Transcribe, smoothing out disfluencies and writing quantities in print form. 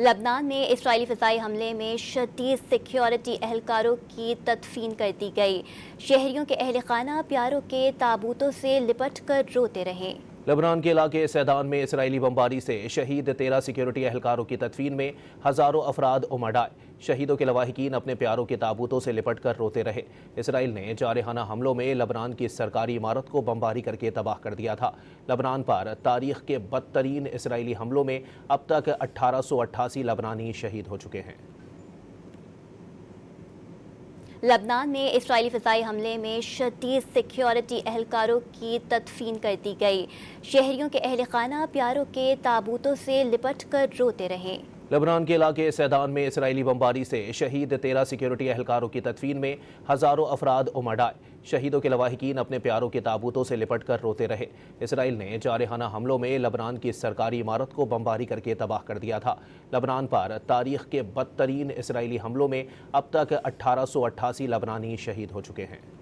لبنان میں اسرائیلی فضائی حملے میں شدید سیکیورٹی اہلکاروں کی تدفین کر دی گئی۔ شہریوں کے اہل خانہ پیاروں کے تابوتوں سے لپٹ کر روتے رہے۔ لبنان کے علاقے سیدان میں اسرائیلی بمباری سے شہید 13 سیکیورٹی اہلکاروں کی تدفین میں ہزاروں افراد امڈ آئے۔ شہیدوں کے لواحقین اپنے پیاروں کے تابوتوں سے لپٹ کر روتے رہے۔ اسرائیل نے جارحانہ حملوں میں لبنان کی سرکاری عمارت کو بمباری کر کے تباہ کر دیا تھا۔ لبنان پر تاریخ کے بدترین اسرائیلی حملوں میں اب تک 1888 لبنانی شہید ہو چکے ہیں۔ لبنان میں اسرائیلی فضائی حملے میں شدید سیکیورٹی اہلکاروں کی تدفین کر دی گئی۔ شہریوں کے اہل خانہ پیاروں کے تابوتوں سے لپٹ کر روتے رہے۔ لبنان کے علاقے سیدان میں اسرائیلی بمباری سے شہید 13 سیکیورٹی اہلکاروں کی تدفین میں ہزاروں افراد امڈ آئے۔ شہیدوں کے لواحقین اپنے پیاروں کے تابوتوں سے لپٹ کر روتے رہے۔ اسرائیل نے جارحانہ حملوں میں لبنان کی سرکاری عمارت کو بمباری کر کے تباہ کر دیا تھا۔ لبنان پر تاریخ کے بدترین اسرائیلی حملوں میں اب تک 1888 لبنانی شہید ہو چکے ہیں۔